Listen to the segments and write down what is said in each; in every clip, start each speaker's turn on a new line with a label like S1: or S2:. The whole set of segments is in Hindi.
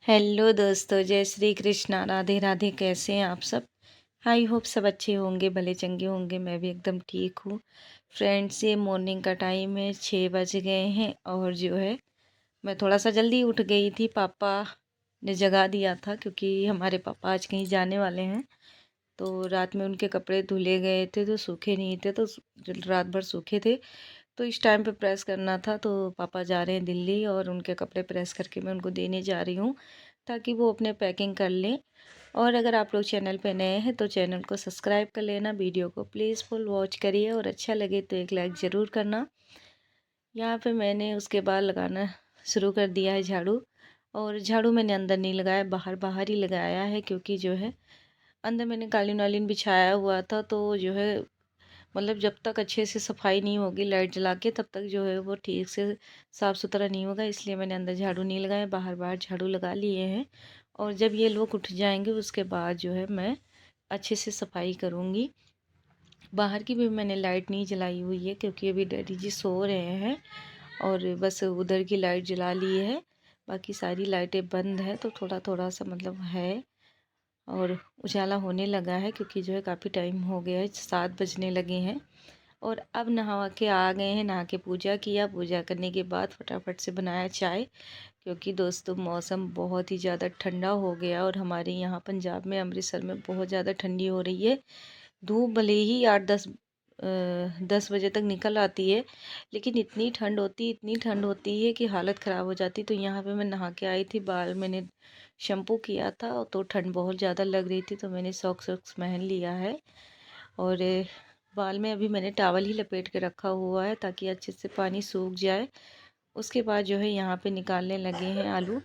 S1: हेलो दोस्तों, जय श्री कृष्णा, राधे राधे। कैसे हैं आप सब? आई होप सब अच्छे होंगे, भले चंगे होंगे। मैं भी एकदम ठीक हूँ। फ्रेंड्स, ये मॉर्निंग का टाइम है, 6 बज गए हैं और जो है मैं थोड़ा सा जल्दी उठ गई थी। पापा ने जगा दिया था क्योंकि हमारे पापा आज कहीं जाने वाले हैं। तो रात में उनके कपड़े धुले गए थे तो सूखे नहीं थे, तो रात भर सूखे थे। तो इस टाइम पे प्रेस करना था, तो पापा जा रहे हैं दिल्ली और उनके कपड़े प्रेस करके मैं उनको देने जा रही हूँ ताकि वो अपने पैकिंग कर लें। और अगर आप लोग चैनल पे नए हैं तो चैनल को सब्सक्राइब कर लेना, वीडियो को प्लीज़ फुल वॉच करिए और अच्छा लगे तो एक लाइक ज़रूर करना। यहाँ पे मैंने उसके बाद लगाना शुरू कर दिया है झाड़ू। और झाड़ू मैंने अंदर नहीं लगाया, बाहर बाहर ही लगाया है, क्योंकि जो है अंदर मैंने कालीन वालीन बिछाया हुआ था। तो जो है मतलब जब तक अच्छे से सफाई नहीं होगी लाइट जला के, तब तक जो है वो ठीक से साफ़ सुथरा नहीं होगा। इसलिए मैंने अंदर झाड़ू नहीं लगाया, बाहर बाहर झाड़ू लगा लिए हैं। और जब ये लोग उठ जाएंगे उसके बाद जो है मैं अच्छे से सफाई करूँगी। बाहर की भी मैंने लाइट नहीं जलाई हुई है क्योंकि अभी डैडी जी सो रहे हैं और बस उधर की लाइट जला ली है। बाकी सारी लाइटें बंद हैं, तो थोड़ा थोड़ा सा मतलब है और उजाला होने लगा है, क्योंकि जो है काफ़ी टाइम हो गया है, 7 बजने लगे हैं। और अब नहा के आ गए हैं, नहा के पूजा किया। पूजा करने के बाद फटाफट से बनाया चाय, क्योंकि दोस्तों मौसम बहुत ही ज़्यादा ठंडा हो गया और हमारे यहाँ पंजाब में अमृतसर में बहुत ज़्यादा ठंडी हो रही है। धूप भले ही 8-10 बजे तक निकल आती है, लेकिन इतनी ठंड होती है कि हालत ख़राब हो जाती। तो यहाँ पे मैं नहा के आई थी, बाल मैंने शैम्पू किया था तो ठंड बहुत ज़्यादा लग रही थी, तो मैंने सॉक्स वॉक्स पहन लिया है। और बाल में अभी मैंने टॉवल ही लपेट के रखा हुआ है ताकि अच्छे से पानी सूख जाए। उसके बाद जो है यहाँ पे निकालने लगे हैं आलू।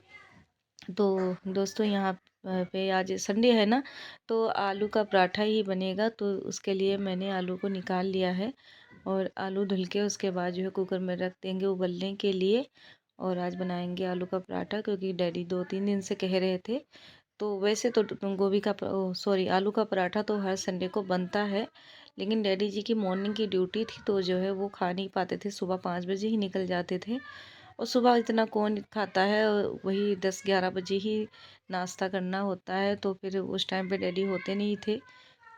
S1: तो दोस्तों यहाँ पे आज संडे है ना, तो आलू का पराठा ही बनेगा। तो उसके लिए मैंने आलू को निकाल लिया है और आलू धुल के उसके बाद जो है कुकर में रख देंगे उबलने के लिए। और आज बनाएंगे आलू का पराठा, क्योंकि डैडी 2-3 दिन से कह रहे थे। तो वैसे तो गोभी का सॉरी आलू का पराठा तो हर संडे को बनता है, लेकिन डैडी जी की मॉर्निंग की ड्यूटी थी तो जो है वो खा नहीं पाते थे, सुबह 5 बजे ही निकल जाते थे। और सुबह इतना कौन खाता है, और वही 10-11 बजे ही नाश्ता करना होता है, तो फिर उस टाइम पे डैडी होते नहीं थे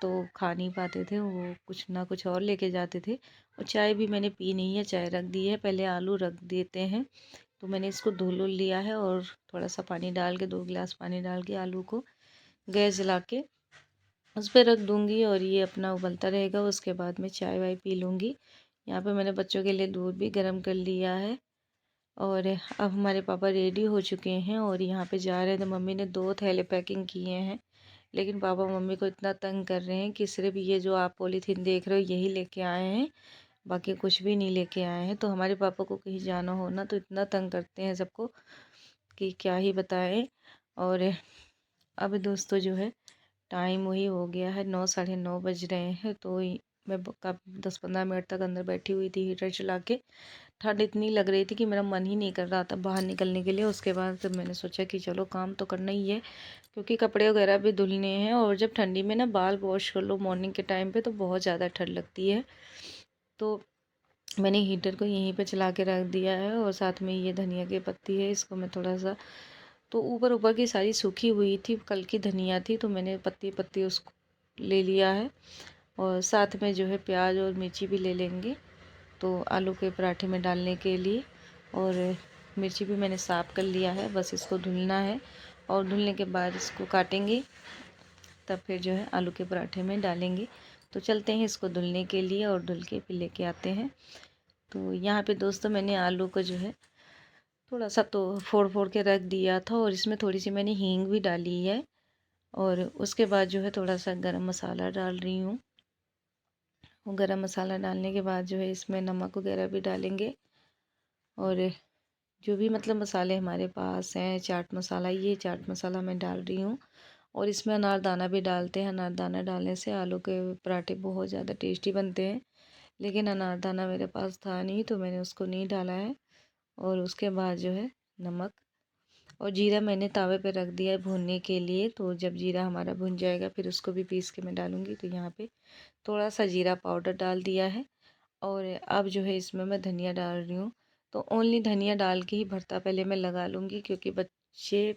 S1: तो खा नहीं पाते थे, वो कुछ ना कुछ और लेके जाते थे। और चाय भी मैंने पी नहीं है, चाय रख दी है, पहले आलू रख देते हैं। तो मैंने इसको धुल लिया है और थोड़ा सा पानी डाल के 2 गिलास पानी डाल के आलू को गैस जला के उस पर रख दूँगी और ये अपना उबलता रहेगा। उसके बाद मैं चाय वाय पी लूँगी। यहाँ पे मैंने बच्चों के लिए दूध भी गर्म कर लिया है। और अब हमारे पापा रेडी हो चुके हैं और यहाँ पे जा रहे हैं। तो मम्मी ने 2 थैले पैकिंग किए हैं, लेकिन पापा मम्मी को इतना तंग कर रहे हैं कि सिर्फ ये जो आप पॉलीथीन देख रहे हो यही लेके आए हैं, बाकी कुछ भी नहीं लेके आए हैं। तो हमारे पापा को कहीं जाना हो ना तो इतना तंग करते हैं सबको कि क्या ही बताएं। और अब दोस्तों जो है टाइम वही हो गया है, 9-9:30 बज रहे हैं। तो मैं 10-15 मिनट तक अंदर बैठी हुई थी हीटर चला के। ठंड इतनी लग रही थी कि मेरा मन ही नहीं कर रहा था बाहर निकलने के लिए। उसके बाद जब मैंने सोचा कि चलो काम तो करना ही है, क्योंकि कपड़े वगैरह भी धुलने हैं। और जब ठंडी में ना बाल वॉश कर लो मॉर्निंग के टाइम पे तो बहुत ज़्यादा ठंड लगती है। तो मैंने हीटर को यहीं पे चला के रख दिया है और साथ में ये धनिया की पत्ती है, इसको मैं थोड़ा सा, तो ऊपर ऊपर की सारी सूखी हुई थी, कल की धनिया थी, तो मैंने पत्ती पत्ती उसको ले लिया है। और साथ में जो है प्याज और मिर्ची भी ले लेंगे तो आलू के पराठे में डालने के लिए। और मिर्ची भी मैंने साफ़ कर लिया है, बस इसको धुलना है और धुलने के बाद इसको काटेंगे, तब फिर जो है आलू के पराठे में डालेंगे। तो चलते हैं इसको धुलने के लिए और धुल के फिर लेके आते हैं। तो यहाँ पे दोस्तों मैंने आलू को जो है थोड़ा सा तो फोड़ फोड़ के रख दिया था और इसमें थोड़ी सी मैंने हींग भी डाली है। और उसके बाद जो है थोड़ा सा गरम मसाला डाल रही हूँ। वो गरम मसाला डालने के बाद जो है इसमें नमक वगैरह भी डालेंगे। और जो भी मतलब मसाले हमारे पास हैं, चाट मसाला, ये चाट मसाला मैं डाल रही हूँ। और इसमें अनारदाना भी डालते हैं। अनारदाना डालने से आलू के पराठे बहुत ज़्यादा टेस्टी बनते हैं, लेकिन अनारदाना मेरे पास था नहीं तो मैंने उसको नहीं डाला है। और उसके बाद जो है नमक और जीरा मैंने तवे पे रख दिया है भूनने के लिए। तो जब जीरा हमारा भुन जाएगा फिर उसको भी पीस के मैं डालूँगी। तो यहाँ पे थोड़ा सा जीरा पाउडर डाल दिया है। और अब जो है इसमें मैं धनिया डाल रही हूँ। तो ओनली धनिया डाल के ही भरता पहले मैं लगा लूँगी, क्योंकि बच्चे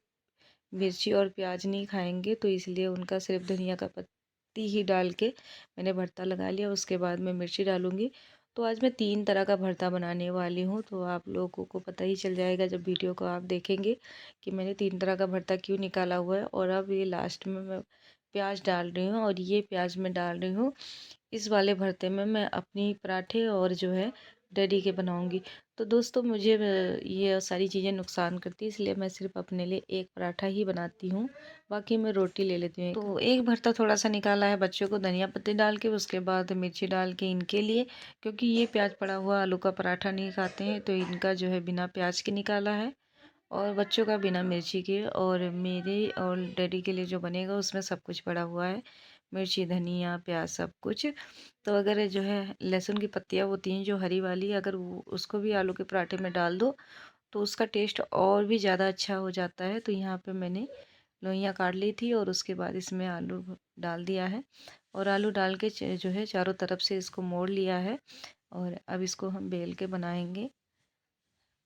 S1: मिर्ची और प्याज नहीं खाएंगे, तो इसलिए उनका सिर्फ धनिया का पत्ती ही डाल के मैंने भरता लगा लिया। उसके बाद मैं मिर्ची डालूँगी। तो आज मैं 3 तरह का भरता बनाने वाली हूँ, तो आप लोगों को पता ही चल जाएगा जब वीडियो को आप देखेंगे कि मैंने 3 तरह का भरता क्यों निकाला हुआ है। और अब ये लास्ट में मैं प्याज डाल रही हूँ, और ये प्याज मैं डाल रही हूँ इस वाले भरते में मैं अपनी पराठे और जो है डैडी के बनाऊंगी। तो दोस्तों मुझे ये सारी चीज़ें नुकसान करती है, इसलिए मैं सिर्फ अपने लिए एक पराठा ही बनाती हूँ, बाकी मैं रोटी ले लेती हूँ। तो एक भरता थोड़ा सा निकाला है बच्चों को धनिया पत्ती डाल के, उसके बाद मिर्ची डाल के इनके लिए, क्योंकि ये प्याज पड़ा हुआ आलू का पराठा नहीं खाते हैं, तो इनका जो है बिना प्याज के निकाला है, और बच्चों का बिना मिर्ची के। और मेरे और डैडी के लिए जो बनेगा उसमें सब कुछ पड़ा हुआ है, मिर्ची धनिया प्याज सब कुछ। तो अगर जो है लहसुन की पत्तियाँ होती हैं जो हरी वाली, अगर उसको भी आलू के पराठे में डाल दो तो उसका टेस्ट और भी ज़्यादा अच्छा हो जाता है। तो यहाँ पे मैंने लोइयाँ काट ली थी और उसके बाद इसमें आलू डाल दिया है, और आलू डाल के जो है चारों तरफ से इसको मोड़ लिया है। और अब इसको हम बेल के बनाएंगे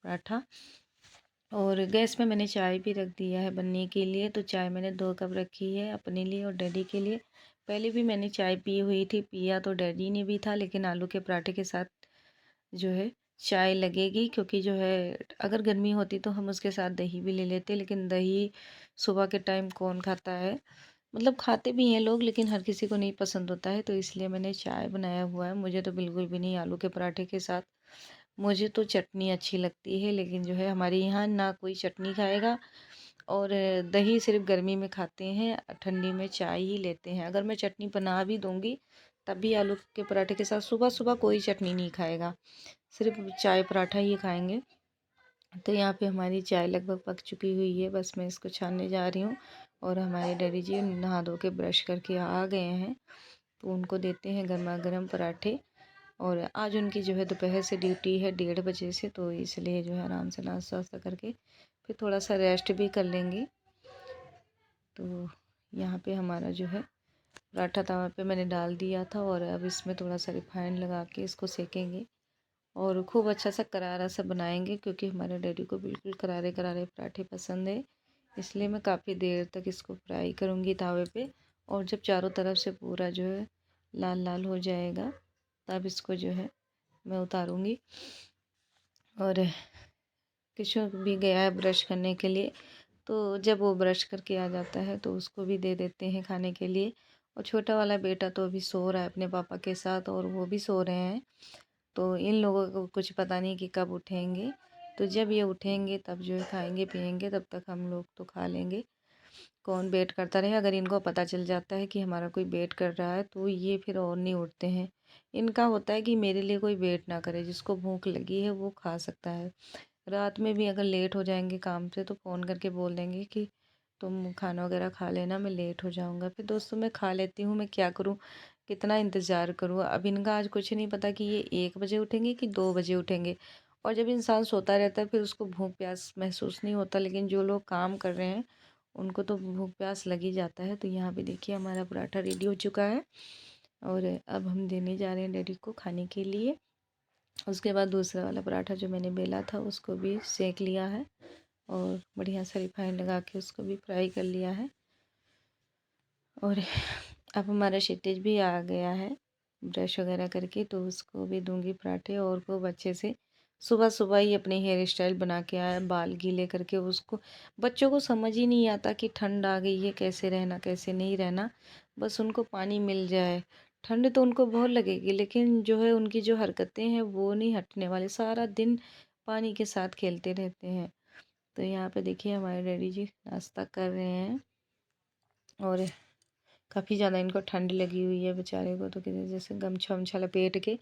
S1: पराठा। और गैस में मैंने चाय भी रख दिया है बनने के लिए। तो चाय मैंने 2 कप रखी है अपने लिए और डैडी के लिए। पहले भी मैंने चाय पी हुई थी, पिया तो डैडी ने भी था, लेकिन आलू के पराठे के साथ जो है चाय लगेगी, क्योंकि जो है अगर गर्मी होती तो हम उसके साथ दही भी ले लेते, लेकिन दही सुबह के टाइम कौन खाता है। मतलब खाते भी हैं लोग, लेकिन हर किसी को नहीं पसंद होता है, तो इसलिए मैंने चाय बनाया हुआ है। मुझे तो बिल्कुल भी नहीं आलू के पराठे के साथ, मुझे तो चटनी अच्छी लगती है, लेकिन जो है हमारे यहाँ ना कोई चटनी खाएगा, और दही सिर्फ गर्मी में खाते हैं, ठंडी में चाय ही लेते हैं। अगर मैं चटनी बना भी दूंगी तब भी आलू के पराठे के साथ सुबह सुबह कोई चटनी नहीं खाएगा, सिर्फ चाय पराठा ही खाएंगे। तो यहाँ पे हमारी चाय लगभग पक चुकी हुई है, बस मैं इसको छानने जा रही हूँ। और हमारे डैडी जी नहा धो के ब्रश करके आ गए हैं, तो उनको देते हैं गर्मा गर्म पराठे। और आज उनकी जो है दोपहर से ड्यूटी है 1:30 बजे से, तो इसलिए जो है आराम से नाश्ता वास्ता करके फिर थोड़ा सा रेस्ट भी कर लेंगे। तो यहाँ पे हमारा जो है पराठा तवा पे मैंने डाल दिया था, और अब इसमें थोड़ा सा रिफाइंड लगा के इसको सेकेंगे, और खूब अच्छा सा करारा सा बनाएंगे, क्योंकि हमारे डैडी को बिल्कुल करारे करारे पराठे पसंद है। इसलिए मैं काफ़ी देर तक इसको फ्राई करूँगी तावे पे, और जब चारों तरफ से पूरा जो है लाल लाल हो जाएगा तब इसको जो है मैं उतारूँगी। और किशोर भी गया है ब्रश करने के लिए, तो जब वो ब्रश करके आ जाता है तो उसको भी दे देते हैं खाने के लिए। और छोटा वाला बेटा तो अभी सो रहा है अपने पापा के साथ, और वो भी सो रहे हैं। तो इन लोगों को कुछ पता नहीं कि कब उठेंगे, तो जब ये उठेंगे तब जो है खाएंगे पिएंगे, तब तक हम लोग तो खा लेंगे। कौन वेट करता रहे, अगर इनको पता चल जाता है कि हमारा कोई वेट कर रहा है तो ये फिर और नहीं उठते हैं। इनका होता है कि मेरे लिए कोई वेट ना करे, जिसको भूख लगी है वो खा सकता है। रात में भी अगर लेट हो जाएंगे काम से तो फ़ोन करके बोल देंगे कि तुम खाना वगैरह खा लेना, मैं लेट हो जाऊंगा। फिर दोस्तों मैं खा लेती हूँ, मैं क्या करूँ, कितना इंतज़ार करूँ। अब इनका आज कुछ नहीं पता कि ये 1 बजे उठेंगे कि 2 बजे उठेंगे। और जब इंसान सोता रहता है फिर उसको भूख प्यास महसूस नहीं होता, लेकिन जो लोग काम कर रहे हैं उनको तो भूख प्यास लग ही जाता है। तो यहाँ पे देखिए हमारा पराठा रेडी हो चुका है, और अब हम देने जा रहे हैं डैडी को खाने के लिए। उसके बाद दूसरा वाला पराठा जो मैंने बेला था उसको भी सेक लिया है, और बढ़िया सा रिफाइंड लगा के उसको भी फ्राई कर लिया है। और अब हमारा क्षितिज भी आ गया है ब्रश वगैरह करके, तो उसको भी दूंगी पराठे, और खूब अच्छे से सुबह सुबह ही अपनी हेयर स्टाइल बना के आया, बाल गीले करके। उसको बच्चों को समझ ही नहीं आता कि ठंड आ गई है कैसे रहना कैसे नहीं रहना, बस उनको पानी मिल जाए। ठंड तो उनको बहुत लगेगी, लेकिन जो है उनकी जो हरकतें हैं वो नहीं हटने वाले, सारा दिन पानी के साथ खेलते रहते हैं। तो यहाँ पे देखिए हमारे डैडी जी नाश्ता कर रहे हैं, और काफ़ी ज़्यादा इनको ठंड लगी हुई है बेचारे को, तो किसी जैसे गमछा वमछा लपेट के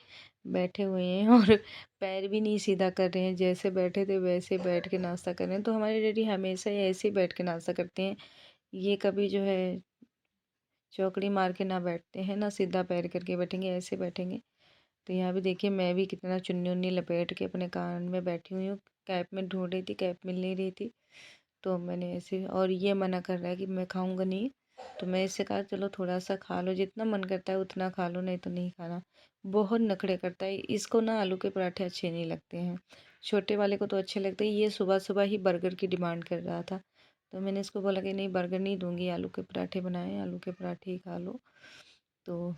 S1: बैठे हुए हैं, और पैर भी नहीं सीधा कर रहे हैं, जैसे बैठे थे वैसे बैठ के नाश्ता कर रहे हैं। तो हमारे डैडी हमेशा ही ऐसे ही बैठ के नाश्ता करते हैं, ये कभी जो है चौकड़ी मार के ना बैठते हैं ना सीधा पैर करके बैठेंगे, ऐसे बैठेंगे। तो यहाँ भी देखिए मैं भी कितना चुन्नी उन्नी लपेट के अपने कान में बैठी हुई हूँ, कैप में ढूंढ रही थी, कैप मिल नहीं रही थी, तो मैंने ऐसे। और ये मना कर रहा है कि मैं खाऊंगा नहीं, तो मैं इससे कहा चलो थोड़ा सा खा लो, जितना मन करता है उतना खा लो, नहीं तो नहीं खाना। बहुत नखरे करता है, इसको ना आलू के पराठे अच्छे नहीं लगते हैं। छोटे वाले को तो अच्छे लगते हैं, ये सुबह सुबह ही बर्गर की डिमांड कर रहा था। तो मैंने इसको बोला कि नहीं बर्गर नहीं दूंगी, आलू के पराठे बनाए, आलू के पराठे ही खा लो। तो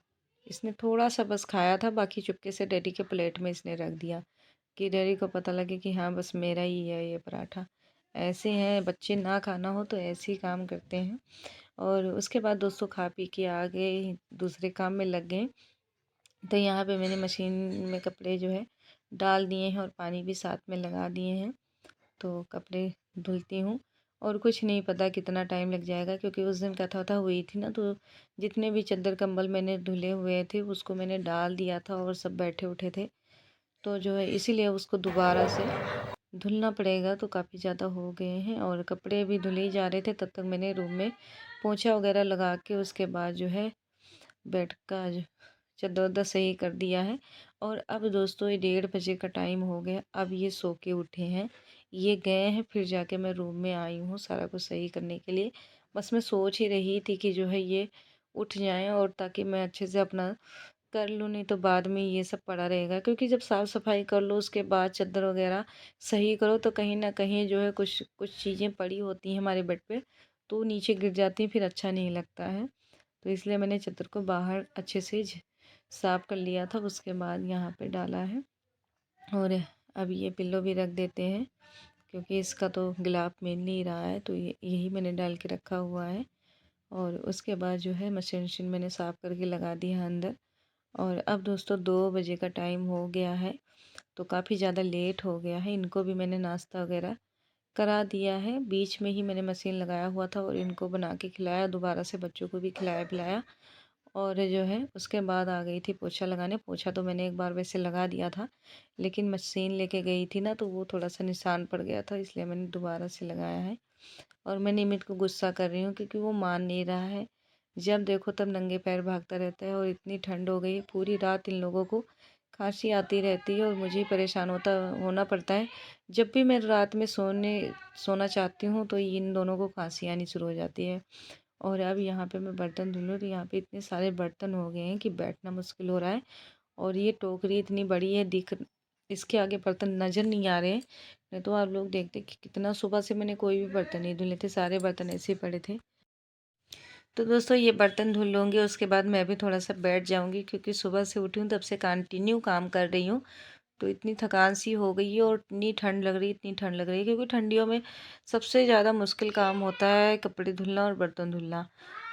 S1: इसने थोड़ा सा बस खाया था, बाकी चुपके से डैडी के प्लेट में इसने रख दिया कि डैडी को पता लगे कि हाँ बस मेरा ही है ये पराठा। ऐसे हैं बच्चे, ना खाना हो तो ऐसे ही काम करते हैं। और उसके बाद दोस्तों खा पी के आ गए, दूसरे काम में लग गए। तो यहाँ पे मैंने मशीन में कपड़े जो है डाल दिए हैं और पानी भी साथ में लगा दिए हैं। तो कपड़े धुलती हूँ और कुछ नहीं पता कितना टाइम लग जाएगा, क्योंकि उस दिन कथा वथा हुई थी ना, तो जितने भी चादर कंबल मैंने धुले हुए थे उसको मैंने डाल दिया था और सब बैठे उठे थे। तो जो है इसीलिए उसको दोबारा से धुलना पड़ेगा। तो काफ़ी ज़्यादा हो गए हैं और कपड़े भी धुले ही जा रहे थे, तब तक मैंने रूम में पोछा वगैरह लगा के उसके बाद जो है बेड का चादर वादर सही कर दिया है। और अब दोस्तों ये 1:30 बजे का टाइम हो गया, अब ये सो के उठे हैं, ये गए हैं, फिर जाके मैं रूम में आई हूँ सारा कुछ सही करने के लिए। बस मैं सोच ही रही थी कि जो है ये उठ जाएं और ताकि मैं अच्छे से अपना कर लूँ, नहीं तो बाद में ये सब पड़ा रहेगा। क्योंकि जब साफ़ सफाई कर लो उसके बाद चादर वगैरह सही करो तो कहीं ना कहीं जो है कुछ कुछ चीज़ें पड़ी होती हैं हमारे बेड पे, तो नीचे गिर जाती हैं, फिर अच्छा नहीं लगता है। तो इसलिए मैंने चादर को बाहर अच्छे से साफ़ कर लिया था, उसके बाद यहाँ पे डाला है। और अब ये पिल्लो भी रख देते हैं, क्योंकि इसका तो गिलाफ मिल नहीं रहा है, तो ये यही मैंने डाल के रखा हुआ है। और उसके बाद जो है मशीन वशीन मैंने साफ़ करके लगा दी है अंदर। और अब दोस्तों 2 बजे का टाइम हो गया है, तो काफ़ी ज़्यादा लेट हो गया है। इनको भी मैंने नाश्ता वगैरह करा दिया है, बीच में ही मैंने मशीन लगाया हुआ था और इनको बना के खिलाया, दोबारा से बच्चों को भी खिलाया पिलाया। और जो है उसके बाद आ गई थी पोछा लगाने। पोछा तो मैंने एक बार वैसे लगा दिया था, लेकिन मशीन लेके गई थी ना, तो वो थोड़ा सा निशान पड़ गया था, इसलिए मैंने दोबारा से लगाया है। और मैं निमित को गुस्सा कर रही हूँ क्योंकि वो मान नहीं रहा है, जब देखो तब नंगे पैर भागता रहता है। और इतनी ठंड हो गई है, पूरी रात इन लोगों को खांसी आती रहती है और मुझे ही परेशान होना पड़ता है। जब भी मैं रात में सोना चाहती हूँ तो इन दोनों को खांसी आनी शुरू हो जाती है। और अब यहाँ पे मैं बर्तन धुल रही हूँ, तो यहाँ पे इतने सारे बर्तन हो गए हैं कि बैठना मुश्किल हो रहा है। और ये टोकरी इतनी बड़ी है, दिख इसके आगे बर्तन नज़र नहीं आ रहे हैं, नहीं तो आप लोग देखते कि कितना सुबह से मैंने कोई भी बर्तन नहीं धुले थे, सारे बर्तन ऐसे ही पड़े थे। तो दोस्तों ये बर्तन धुल लूँगी, उसके बाद मैं भी थोड़ा सा बैठ जाऊँगी, क्योंकि सुबह से उठी हूँ तब से कंटिन्यू काम कर रही हूँ। तो इतनी थकान सी हो गई है और इतनी ठंड लग रही है, इतनी ठंड लग रही है, क्योंकि ठंडियों में सबसे ज़्यादा मुश्किल काम होता है कपड़े धुलना और बर्तन धुलना।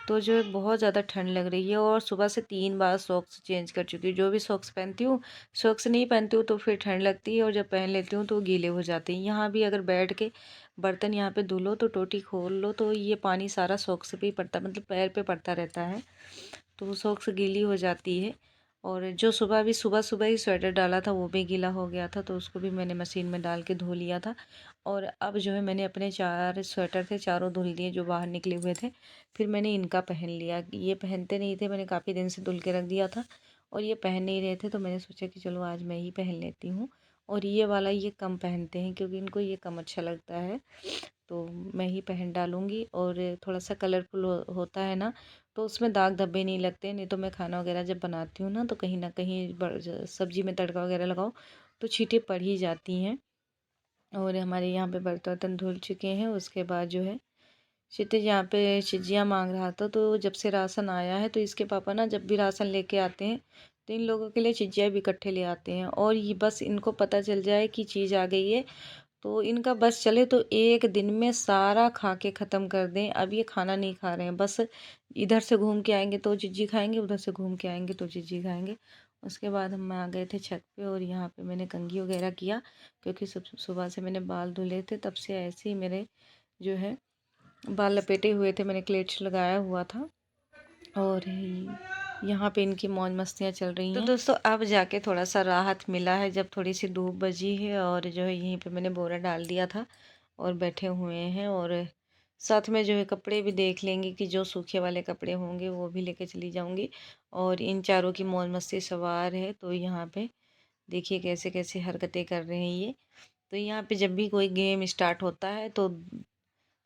S1: तो जो है बहुत ज़्यादा ठंड लग रही है और सुबह से 3 बार सॉक्स चेंज कर चुकी हूँ। जो भी सॉक्स पहनती हूँ, सॉक्स नहीं पहनती हूँ तो फिर ठंड लगती है, और जब पहन लेती हूँ तो गीले हो जाते हैं। यहाँ भी अगर बैठ के बर्तन यहाँ पे धुलो तो टोटी खोल लो तो ये पानी सारा सॉक्स पे ही पड़ता, मतलब पैर पे पड़ता रहता है, तो वो सॉक्स गीली हो जाती है। और जो सुबह सुबह ही स्वेटर डाला था वो भी गीला हो गया था, तो उसको भी मैंने मशीन में डाल के धो लिया था। और अब जो है मैंने अपने 4 स्वेटर थे, चारों धुल दिए जो बाहर निकले हुए थे। फिर मैंने इनका पहन लिया, ये पहनते नहीं थे, मैंने काफ़ी दिन से धुल के रख दिया था और ये पहन नहीं रहे थे, तो मैंने सोचा कि चलो आज मैं ही पहन लेती हूँ। और ये वाला ये कम पहनते हैं, क्योंकि इनको ये कम अच्छा लगता है, तो मैं ही पहन डालूँगी। और थोड़ा सा कलरफुल होता है ना, तो उसमें दाग धब्बे नहीं लगते। नहीं तो मैं खाना वगैरह जब बनाती हूँ ना, तो कहीं ना कहीं सब्जी में तड़का वगैरह लगाओ तो छींटे पड़ ही जाती हैं। और हमारे यहाँ पे बर्तन वर्तन धुल चुके हैं। उसके बाद जो है क्षितिज यहाँ पे चिजिया मांग रहा था, तो जब से राशन आया है तो इसके पापा ना जब भी राशन लेके आते हैं तो इन लोगों के लिए चिजिया भी इकट्ठे ले आते हैं। और ये बस इनको पता चल जाए कि चीज़ आ गई है तो इनका बस चले तो एक दिन में सारा खा के ख़त्म कर दें। अब ये खाना नहीं खा रहे हैं, बस इधर से घूम के आएंगे तो चिज्जी खाएंगे, उधर से घूम के आएंगे तो चिज्जी खाएंगे। उसके बाद हम आ गए थे छत पे और यहाँ पे मैंने कंघी वगैरह किया, क्योंकि सुबह से मैंने बाल धुले थे, तब से ऐसे ही मेरे जो है बाल लपेटे हुए थे, मैंने क्लेच लगाया हुआ था। और यहाँ पे इनकी मौज मस्तियाँ चल रही हैं। तो दोस्तों अब जाके थोड़ा सा राहत मिला है, जब थोड़ी सी धूप बजी है। और जो है यहीं पे मैंने बोरा डाल दिया था और बैठे हुए हैं। और साथ में जो है कपड़े भी देख लेंगे कि जो सूखे वाले कपड़े होंगे वो भी लेके चली जाऊंगी। और इन चारों की मौज मस्ती सवार है, तो यहाँ पे देखिए कैसे कैसे हरकतें कर रहे हैं ये। तो यहाँ पे जब भी कोई गेम स्टार्ट होता है तो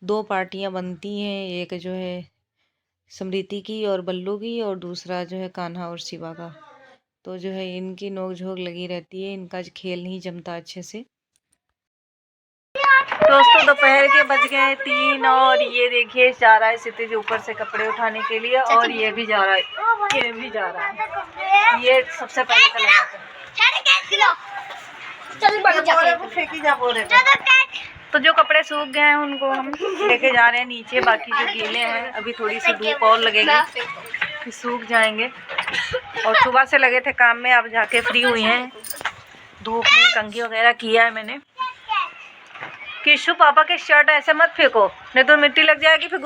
S1: 2 पार्टियाँ बनती हैं, एक जो है समृति की और बल्लू की, और दूसरा जो है कान्हा और शिवा का। तो जो है इनकी नोक झोंक लगी रहती है, इनका खेल नहीं जमता अच्छे से। दोस्तों दोपहर के बज गए 3 और ये देखिए जा रहा है क्षितिज ऊपर से कपड़े उठाने के लिए और ये भी जा रहा है, ये भी जा रहा है। ये सबसे पहले चला जाता है। तो जो कपड़े सूख गए हैं उनको हम लेके जा रहे हैं नीचे, बाकी जो गीले हैं अभी थोड़ी सी धूप और लगेगी फिर सूख जाएंगे। और सुबह से लगे थे काम में, अब जाके फ्री हुई हैं। धूप में कंघी वगैरह किया है मैंने। किशु पापा के शर्ट ऐसे मत फेंको, नहीं तो मिट्टी लग जाएगी फिर।